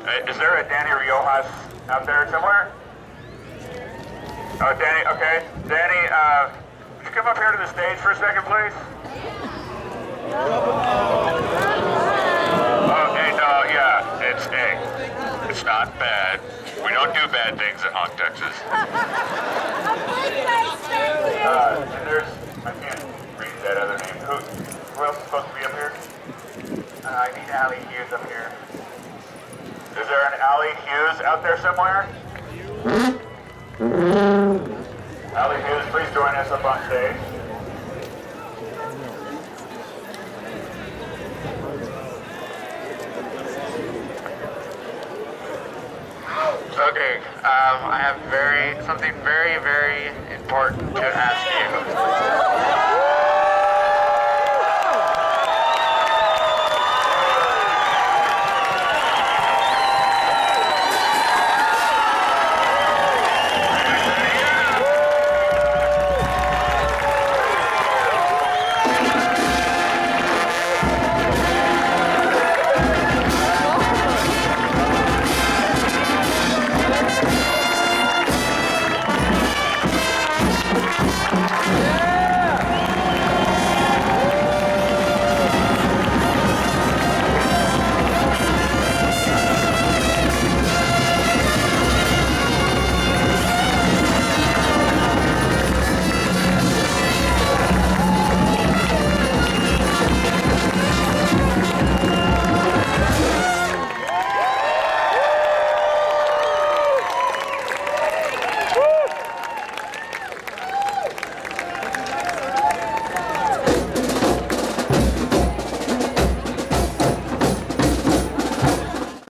Is there a Danny Riojas out there somewhere? Oh, Danny, okay. Danny, would you come up here to the stage for a second, please? Okay, no, yeah, it's not bad. We don't do bad things in HONK, Texas. And there's, I can't read that other name. Who else is supposed to be up here? I need Allie Hughes up here. Is there an Allie Hughes out there somewhere? Allie Hughes, please join us up on stage. Okay, I have something very, very important to ask you.